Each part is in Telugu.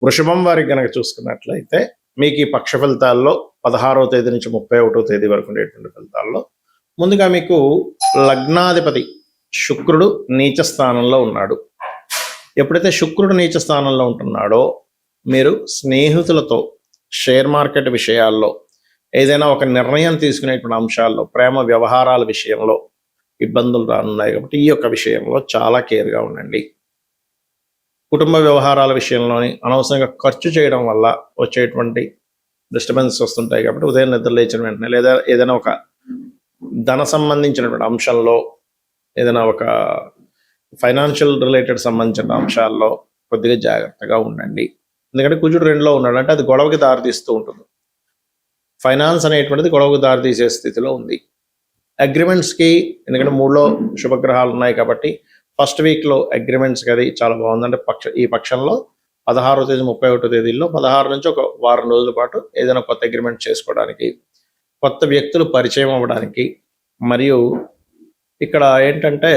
వృషభం వారికి గనక చూసుకున్నట్లయితే మీకు ఈ పక్ష ఫలితాల్లో 16వ తేదీ నుంచి 31వ తేదీ వరకు ఉండేటువంటి ఫలితాల్లో ముందుగా మీకు లగ్నాధిపతి శుక్రుడు నీచ స్థానంలో ఉన్నాడు. ఎప్పుడైతే శుక్రుడు నీచ స్థానంలో ఉంటున్నాడో మీరు స్నేహితులతో షేర్ మార్కెట్ విషయాల్లో ఏదైనా ఒక నిర్ణయం తీసుకునేటువంటి అంశాల్లో ప్రేమ వ్యవహారాల విషయంలో ఇబ్బందులు రానున్నాయి కాబట్టి ఈ యొక్క విషయంలో చాలా కేర్గా ఉండండి. కుటుంబ వ్యవహారాల విషయంలోని అనవసరంగా ఖర్చు చేయడం వల్ల వచ్చేటువంటి డిస్టర్బెన్సెస్ వస్తుంటాయి కాబట్టి ఉదయం నిద్ర లేచిన వెంటనే లేదా ఏదైనా ఒక ధన సంబంధించినటువంటి అంశంలో ఏదైనా ఒక ఫైనాన్షియల్ రిలేటెడ్ సంబంధించిన అంశాల్లో కొద్దిగా జాగ్రత్తగా ఉండండి. ఎందుకంటే కుజుడు 2లో ఉన్నాడు అంటే అది గొడవకి దారితీస్తూ ఉంటుంది. ఫైనాన్స్ అనేటువంటిది గొడవకు దారితీసే స్థితిలో ఉంది. అగ్రిమెంట్స్కి ఎందుకంటే 3లో శుభగ్రహాలు ఉన్నాయి కాబట్టి ఫస్ట్ వీక్లో అగ్రిమెంట్స్కి అది చాలా బాగుంది. అంటే ఈ పక్షంలో 16వ తేదీ 31వ తేదీల్లో 16 నుంచి ఒక వారం రోజుల పాటు ఏదైనా కొత్త అగ్రిమెంట్ చేసుకోవడానికి, కొత్త వ్యక్తులు పరిచయం అవ్వడానికి, మరియు ఇక్కడ ఏంటంటే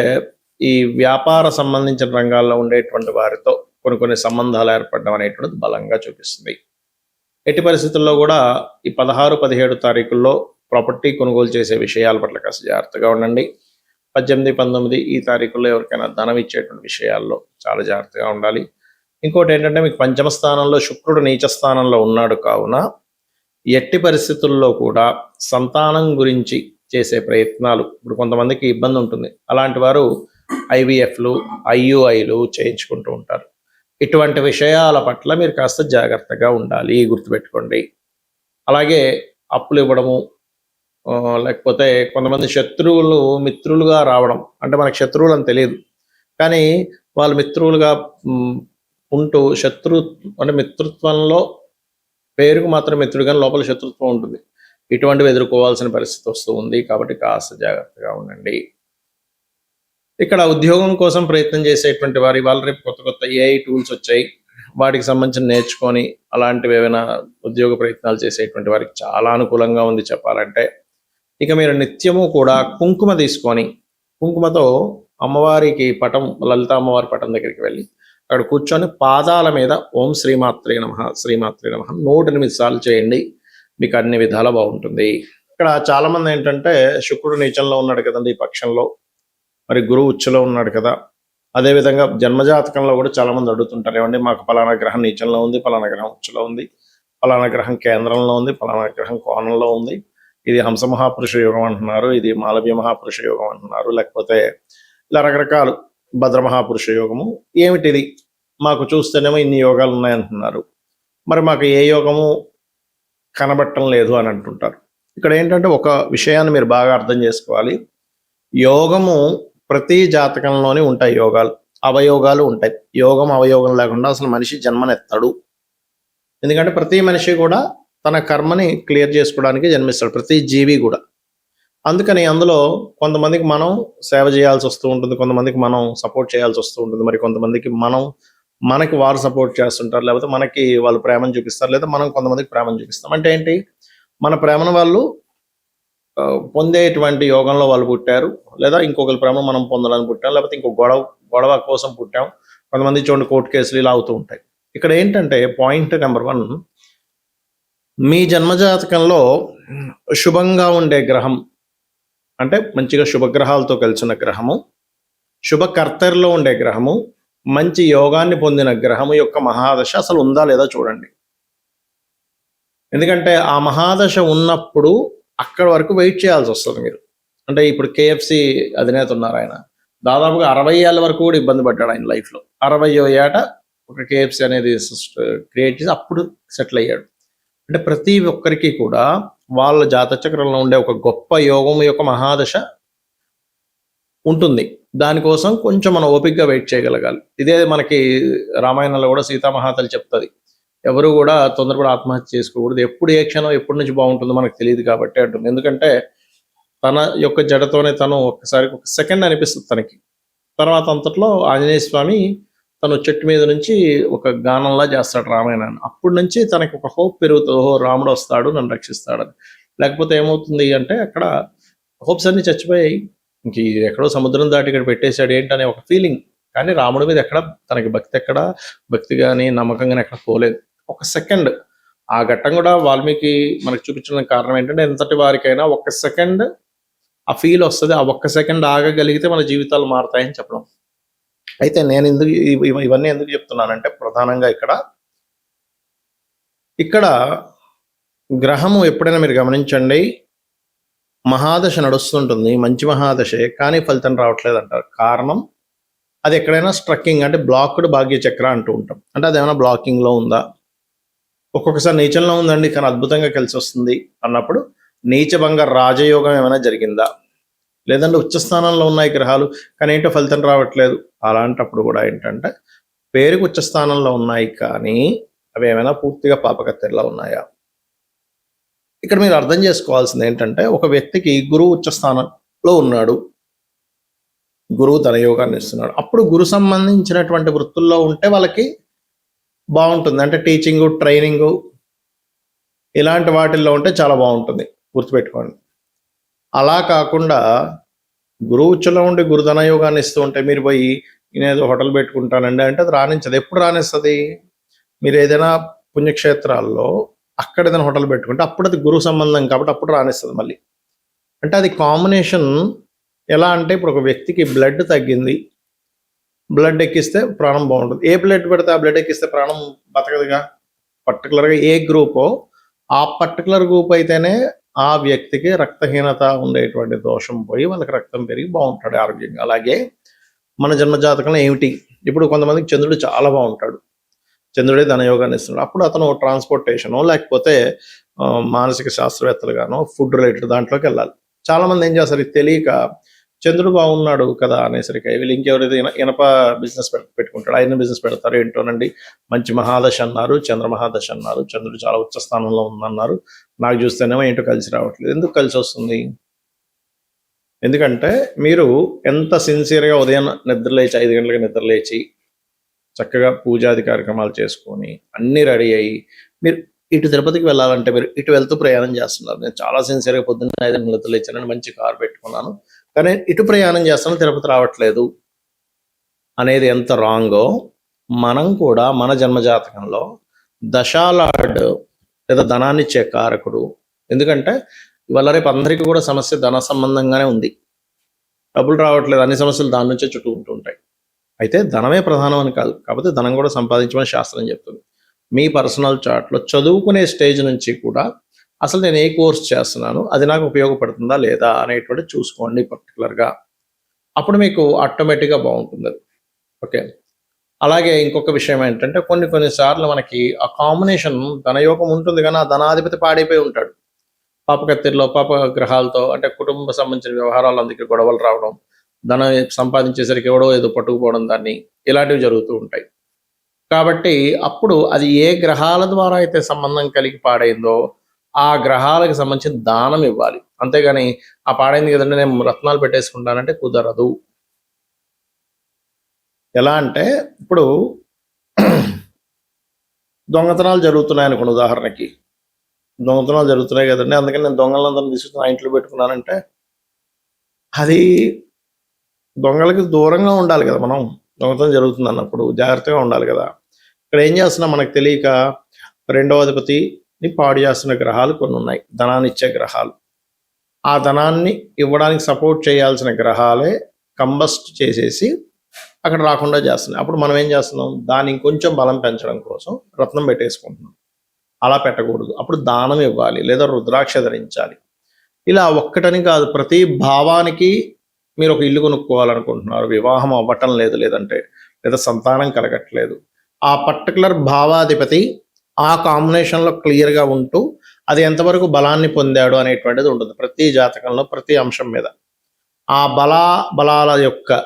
ఈ వ్యాపార సంబంధించిన రంగాల్లో ఉండేటువంటి వారితో కొన్ని సంబంధాలు ఏర్పడడం అనేటువంటిది బలంగా చూపిస్తుంది. ఎట్టి పరిస్థితుల్లో కూడా ఈ 16, 17 తారీఖుల్లో ప్రాపర్టీ కొనుగోలు చేసే విషయాల పట్ల కాస్త జాగ్రత్తగా ఉండండి. 18, 19 ఈ తారీఖుల్లో ఎవరికైనా ధనం ఇచ్చేటువంటి విషయాల్లో చాలా జాగ్రత్తగా ఉండాలి. ఇంకోటి ఏంటంటే మీకు పంచమ స్థానంలో శుక్రుడు నీచ స్థానంలో ఉన్నాడు కావున ఎట్టి పరిస్థితుల్లో కూడా సంతానం గురించి చేసే ప్రయత్నాలు ఇప్పుడు కొంతమందికి ఇబ్బంది ఉంటుంది. అలాంటి వారు IVFలు, IUIలు చేయించుకుంటూ ఉంటారు. ఇటువంటి విషయాల పట్ల మీరు కాస్త జాగ్రత్తగా ఉండాలి, గుర్తుపెట్టుకోండి. అలాగే అప్పులు ఇవ్వడము, లేకపోతే కొంతమంది శత్రువులు మిత్రులుగా రావడం, అంటే మనకు శత్రువులు అని తెలియదు కానీ వాళ్ళు మిత్రులుగా ఉంటూ అంటే మిత్రత్వంలో పేరుకు మాత్రం మిత్రుడు కానీ లోపల శత్రుత్వం ఉంటుంది. ఇటువంటివి ఎదుర్కోవాల్సిన పరిస్థితి వస్తూ ఉంది కాబట్టి కాస్త జాగ్రత్తగా ఉండండి. ఇక్కడ ఉద్యోగం కోసం ప్రయత్నం చేసేటువంటి వారి వాళ్ళ రేపు కొత్త AI టూల్స్ వచ్చాయి, వాటికి సంబంధించి నేర్చుకొని అలాంటివి ఏమైనా ఉద్యోగ ప్రయత్నాలు చేసేటువంటి వారికి చాలా అనుకూలంగా ఉంది చెప్పాలంటే. ఇక మీరు నిత్యము కూడా కుంకుమ తీసుకొని కుంకుమతో అమ్మవారికి పటం, లలిత అమ్మవారి పటం దగ్గరికి వెళ్ళి అక్కడ కూర్చొని పాదాల మీద ఓం శ్రీమాత్రే నమః శ్రీమాత్రే నమః 108 సార్లు చేయండి. మీకు అన్ని విధాలా బాగుంటుంది. ఇక్కడ చాలా మంది ఏంటంటే శుక్రుడు నీచంలో ఉన్నాడు కదండి ఈ పక్షంలో, మరి గురువు ఉచ్చలో ఉన్నాడు కదా. అదేవిధంగా జన్మజాతకంలో కూడా చాలా మంది అడుగుతుంటారు, ఏమండి మాకు పలానా గ్రహం నీచంలో ఉంది, పలానా గ్రహం ఉచ్చలో ఉంది, పలానా గ్రహం కేంద్రంలో ఉంది, పలానా గ్రహం కోణంలో ఉంది, ఇది హంస మహాపురుష యోగం అంటున్నారు, ఇది మాలవ్య మహాపురుష యోగం అంటున్నారు, లేకపోతే ఇలా రకరకాలు భద్ర మహాపురుష యోగము, ఏమిటిది మాకు చూస్తేనేమో ఇన్ని యోగాలు ఉన్నాయంటున్నారు, మరి మాకు ఏ యోగము కనబట్టం లేదు అని అంటుంటారు. ఇక్కడ ఏంటంటే ఒక విషయాన్ని మీరు బాగా అర్థం చేసుకోవాలి. యోగము ప్రతి జాతకంలోనే ఉంటాయి, యోగాలు అవయోగాలు ఉంటాయి. యోగం అవయోగం లేకుండా అసలు మనిషి జన్మనెత్తాడు. ఎందుకంటే ప్రతి మనిషి కూడా తన కర్మని క్లియర్ చేసుకోవడానికి జన్మిస్తాడు, ప్రతి జీవి కూడా. అందుకని అందులో కొంతమందికి మనం సేవ చేయాల్సి వస్తూ ఉంటుంది, కొంతమందికి మనం సపోర్ట్ చేయాల్సి వస్తూ ఉంటుంది, మరి కొంతమందికి మనకి వారు సపోర్ట్ చేస్తుంటారు, లేకపోతే మనకి వాళ్ళు ప్రేమను చూపిస్తారు, లేదా మనం కొంతమందికి ప్రేమను చూపిస్తాం. అంటే ఏంటి, మన ప్రేమను వాళ్ళు పొందేటువంటి యోగంలో వాళ్ళు పుట్టారు, లేదా ఇంకొకరి ప్రేమ మనం పొందడానికి పుట్టాం, లేకపోతే ఇంకో గొడవ కోసం పుట్టాం. కొంతమంది చూడండి కోర్టు కేసులు ఇలా అవుతూ ఉంటాయి. ఇక్కడ ఏంటంటే పాయింట్ నెంబర్ 1, మీ జన్మజాతకంలో శుభంగా ఉండే గ్రహం అంటే మంచిగా శుభగ్రహాలతో కలిసిన గ్రహము, శుభకర్తరిలో ఉండే గ్రహము, మంచి యోగాన్ని పొందిన గ్రహము యొక్క మహాదశ అసలు ఉందా లేదా చూడండి. ఎందుకంటే ఆ మహాదశ ఉన్నప్పుడు అక్కడి వరకు వెయిట్ చేయాల్సి వస్తుంది మీరు. అంటే ఇప్పుడు KFC అధినేత ఉన్నారు, ఆయన దాదాపుగా 60 ఏళ్ళ వరకు కూడా ఇబ్బంది పడ్డాడు ఆయన లైఫ్లో. 60వ ఏట ఒక KFC అనేది క్రియేట్ చేసి అప్పుడు సెటిల్ అయ్యాడు. అంటే ప్రతి ఒక్కరికి కూడా వాళ్ళ జాతచక్రంలో ఉండే ఒక గొప్ప యోగం యొక్క మహాదశ ఉంటుంది. దానికోసం కొంచెం మనం ఓపికగా వెయిట్ చేయగలగాలి. ఇదే మనకి రామాయణంలో కూడా సీతామహాతల్లి చెప్తుంది, ఎవరు కూడా తొందరపడి ఆత్మహత్య చేసుకోకూడదు, ఎప్పుడు ఏ క్షణం ఎప్పటి నుంచి బాగుంటుందో మనకు తెలియదు కాబట్టి అంటుంది. ఎందుకంటే తన యొక్క జడతోనే తను ఒక సెకండ్ అనిపిస్తుంది తనకి. తర్వాత అంతట్లో ఆంజనేయ స్వామి తను చెట్టు మీద నుంచి ఒక గానంలా చేస్తాడు రామాయణాన్ని. అప్పటి నుంచి తనకి ఒక హోప్ పెరుగుతుంది, ఓహో రాముడు వస్తాడు నన్ను రక్షిస్తాడని. లేకపోతే ఏమవుతుంది అంటే అక్కడ హోప్స్ అన్ని చచ్చిపోయాయి, ఇంక ఎక్కడో సముద్రం దాటి ఇక్కడ పెట్టేశాడు ఏంటనే ఒక ఫీలింగ్ కానీ రాముడి మీద ఎక్కడ తనకి భక్తి కానీ నమ్మకం కానీ ఎక్కడ పోలేదు. ఒక సెకండ్ ఆ ఘట్టం కూడా వాల్మీకి మనకు చూపించడానికి కారణం ఏంటంటే, ఎంతటి వారికైనా ఒక్క సెకండ్ ఆ ఫీల్ వస్తుంది. ఆ ఒక్క సెకండ్ ఆగగలిగితే మన జీవితాలు మారుతాయని చెప్పడం. అయితే నేను ఇవన్నీ ఎందుకు చెప్తున్నానంటే, ప్రధానంగా ఇక్కడ గ్రహము ఎప్పుడైనా మీరు గమనించండి, మహాదశ నడుస్తుంటుంది, మంచి మహాదశే, కానీ ఫలితం రావట్లేదు అంటారు. కారణం అది ఎక్కడైనా స్ట్రక్కింగ్, అంటే బ్లాక్డ్ భాగ్య చక్ర అంటూ ఉంటాం. అంటే అది ఏమైనా బ్లాకింగ్లో ఉందా, ఒక్కొక్కసారి నీచంలో ఉందండి కానీ అద్భుతంగా కలిసి వస్తుంది అన్నప్పుడు నీచభంగ రాజయోగం ఏమైనా జరిగిందా, లేదంటే ఉచ్చస్థానంలో ఉన్నాయి గ్రహాలు కానీ ఏంటో ఫలితం రావట్లేదు, అలాంటప్పుడు కూడా ఏంటంటే పేరుకు ఉచ్చస్థానంలో ఉన్నాయి కానీ అవి ఏమైనా పూర్తిగా పాపకత్తెరలా ఉన్నాయా. ఇక్కడ మీరు అర్థం చేసుకోవాల్సింది ఏంటంటే, ఒక వ్యక్తికి గురువు ఉచ్చస్థానంలో ఉన్నాడు, గురువు తన యోగాన్ని ఇస్తున్నాడు, అప్పుడు గురు సంబంధించినటువంటి వృత్తుల్లో ఉంటే వాళ్ళకి బాగుంటుంది. అంటే టీచింగు, ట్రైనింగు ఇలాంటి వాటిల్లో ఉంటే చాలా బాగుంటుంది, గుర్తుపెట్టుకోండి. అలా కాకుండా గురువు ఉచ్చలో ఉండి గురుధన యోగాన్ని ఇస్తూ ఉంటే మీరు పోయి నేనేదో హోటల్ పెట్టుకుంటానండి అంటే అది రాణించదు. ఎప్పుడు రాణిస్తుంది? మీరు ఏదైనా పుణ్యక్షేత్రాల్లో అక్కడ ఏదైనా హోటల్ పెట్టుకుంటే అప్పుడు అది గురువు సంబంధం కాబట్టి అప్పుడు రాణిస్తుంది మళ్ళీ. అంటే అది కాంబినేషన్ ఎలా అంటే, ఇప్పుడు ఒక వ్యక్తికి బ్లడ్ తగ్గింది, బ్లడ్ ఎక్కిస్తే ప్రాణం బాగుంటుంది. ఏ బ్లడ్ పెడితే ఆ బ్లడ్ ఎక్కిస్తే ప్రాణం బతకదుగా. పర్టికులర్గా ఏ గ్రూపో ఆ పర్టికులర్ గ్రూప్ అయితేనే ఆ వ్యక్తికి రక్తహీనత ఉండేటువంటి దోషం పోయి వాళ్ళకి రక్తం పెరిగి బాగుంటాడు ఆరోగ్యంగా. అలాగే మన జన్మజాతకంలో ఏమిటి, ఇప్పుడు కొంతమందికి చంద్రుడు చాలా బాగుంటాడు, చంద్రుడే ధనయోగాన్ని ఇస్తున్నాడు, అప్పుడు అతను ట్రాన్స్పోర్టేషను లేకపోతే మానసిక శాస్త్రవేత్తలుగానో ఫుడ్ రిలేటెడ్ దాంట్లోకి వెళ్ళాలి. చాలామంది ఏం చేస్తారు, ఇది తెలియక చంద్రుడు బాగున్నాడు కదా అనేసరికి వీళ్ళు ఇంకెవరైతే ఇనప బిజినెస్ పెట్టుకుంటాడు, ఆయన బిజినెస్ పెడతారు. ఏంటోనండి, మంచి మహాదశ అన్నారు, చంద్ర మహాదశ అన్నారు, చంద్రుడు చాలా ఉచ్చ స్థానంలో ఉందన్నారు, నాకు చూస్తేనేమో ఏంటో కలిసి రావట్లేదు. ఎందుకు కలిసి వస్తుంది? ఎందుకంటే మీరు ఎంత సిన్సియర్గా ఉదయం నిద్రలేచి 5 గంటలకు నిద్రలేచి చక్కగా పూజాది కార్యక్రమాలు చేసుకొని అన్నీ రెడీ అయ్యి మీరు ఇటు తిరుపతికి వెళ్ళాలంటే మీరు ఇటు వెళ్తూ ప్రయాణం చేస్తున్నారు. నేను చాలా సిన్సియర్గా పొద్దున్న 5 గంటలకు నిద్రలేచానని మంచి కారు పెట్టుకున్నాను కానీ ఇటు ప్రయాణం చేస్తాను, తిరుపతి రావట్లేదు అనేది ఎంత రాంగో, మనం కూడా మన జన్మజాతకంలో దశాలార్డ్ లేదా ధనాన్ని ఇచ్చే కారకుడు. ఎందుకంటే ఇవాళ రేపు అందరికీ కూడా సమస్య ధన సంబంధంగానే ఉంది, డబ్బులు రావట్లేదు, అన్ని సమస్యలు దాని నుంచే చుట్టూ ఉంటుంటాయి. అయితే ధనమే ప్రధానం అని కాదు, కాకపోతే ధనం కూడా సంపాదించమని శాస్త్రం చెప్తుంది. మీ పర్సనల్ చార్ట్లో చదువుకునే స్టేజ్ నుంచి కూడా అసలు నేను ఏ కోర్స్ చేస్తున్నాను, అది నాకు ఉపయోగపడుతుందా లేదా అనేటువంటి చూసుకోండి పర్టికులర్గా, అప్పుడు మీకు ఆటోమేటిక్గా బాగుంటుంది అది. ఓకే, అలాగే ఇంకొక విషయం ఏంటంటే, కొన్నిసార్లు మనకి ఆ కాంబినేషన్ ధనయోగం ఉంటుంది కానీ ఆ ధనాధిపతి పాడైపోయి ఉంటాడు, పాపకత్తెరలో పాప గ్రహాలతో, అంటే కుటుంబ సంబంధించిన వ్యవహారాలు అందుకే గొడవలు రావడం, ధనం సంపాదించేసరికి ఎవడో ఏదో పట్టుకుపోవడం, దాన్ని ఇలాంటివి జరుగుతూ ఉంటాయి. కాబట్టి అప్పుడు అది ఏ గ్రహాల ద్వారా అయితే సంబంధం కలిగి పాడైందో ఆ గ్రహాలకు సంబంధించిన దానం ఇవ్వాలి. అంతేగాని ఆ పాడైంది కదండి నేను రత్నాలు పెట్టేసుకుంటానంటే కుదరదు. ఎలా అంటే, ఇప్పుడు దొంగతనాలు జరుగుతున్నాయి అనుకోండి, ఉదాహరణకి దొంగతనాలు జరుగుతున్నాయి కదండి, అందుకని నేను దొంగలందరినీ తీసుకుని ఇంట్లో పెట్టుకున్నానంటే అది దొంగలకి దూరంగా ఉండాలి కదా. మనం దొంగతనం జరుగుతుంది అన్నప్పుడు జాగ్రత్తగా ఉండాలి కదా. ఇక్కడ ఏం చేస్తున్నాం మనకు తెలియక రెండవ అధిపతిని పాడు చేస్తున్న గ్రహాలు కొన్ని ఉన్నాయి, ధనాన్ని ఇచ్చే గ్రహాలు. ఆ ధనాన్ని ఇవ్వడానికి సపోర్ట్ చేయాల్సిన గ్రహాలే కంబస్ట్ చేసేసి అక్కడ రాకుండా చేస్తున్నాయి. అప్పుడు మనం ఏం చేస్తున్నాం, దాన్ని ఇంకొంచెం బలం పెంచడం కోసం రత్నం పెట్టేసుకుంటున్నాం. అలా పెట్టకూడదు. అప్పుడు దానం ఇవ్వాలి లేదా రుద్రాక్ష ధరించాలి. ఇలా ఒక్కటని కాదు, ప్రతి భావానికి మీరు ఒక ఇల్లు కొనుక్కోవాలనుకుంటున్నారు, వివాహం అవ్వటం లేదు, లేదా సంతానం కలగట్లేదు, ఆ పర్టికులర్ భావాధిపతి ఆ కాంబినేషన్లో క్లియర్గా ఉంటూ అది ఎంతవరకు బలాన్ని పొందాడు అనేటువంటిది ఉంటుంది ప్రతి జాతకంలో, ప్రతి అంశం మీద. ఆ బలాల యొక్క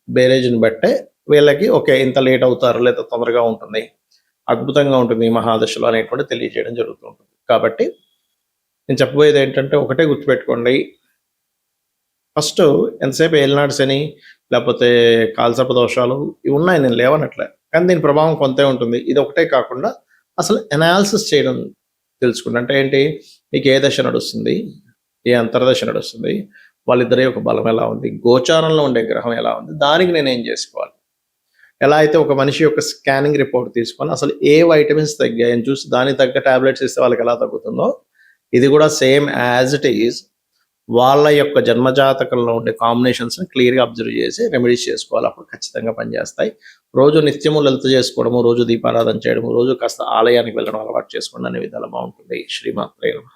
బేరేజ్ని బట్టే వీళ్ళకి ఓకే ఇంత లేట్ అవుతారు లేదా తొందరగా ఉంటుంది, అద్భుతంగా ఉంటుంది ఈ మహాదశలో అనేటువంటి తెలియజేయడం జరుగుతూ ఉంటుంది. కాబట్టి నేను చెప్పబోయేది ఏంటంటే, ఒకటే గుర్తుపెట్టుకోండి, ఫస్ట్ ఎంతసేపు ఏలినాడు శని లేకపోతే కాలసర్ప దోషాలు ఇవి ఉన్నాయి, నేను లేవనట్లే, కానీ దీని ప్రభావం కొంతే ఉంటుంది. ఇది ఒకటే కాకుండా అసలు ఎనాలిసిస్ చేయడం తెలుసుకుంటే, అంటే ఏంటి, మీకు ఏ దశ నడుస్తుంది, ఏ అంతర్దశ నడుస్తుంది, వాళ్ళిద్దరి యొక్క బలం ఎలా ఉంది, గోచారంలో ఉండే గ్రహం ఎలా ఉంది, దానికి నేను ఏం చేసుకోవాలి, ఎలా అయితే ఒక మనిషి యొక్క స్కానింగ్ రిపోర్ట్ తీసుకొని అసలు ఏ వైటమిన్స్ తగ్గాయని చూసి దానికి తగ్గ టాబ్లెట్స్ ఇస్తే వాళ్ళకి ఎలా తగ్గుతుందో, ఇది కూడా సేమ్ యాజ్ ఇట్ ఈజ్ వాళ్ళ యొక్క జన్మజాతకంలో ఉండే కాంబినేషన్స్ని క్లియర్గా అబ్జర్వ్ చేసి రెమెడీస్ చేసుకోవాలి. అప్పుడు ఖచ్చితంగా పనిచేస్తాయి. రోజు నిత్యము లలిత చేసుకోవడము, రోజు దీపారాధన చేయడము, రోజు కాస్త ఆలయానికి వెళ్ళడం అలవాటు చేసుకోండి, అనే విధాలు బాగుంటుంది. శ్రీమాత్రే నమః.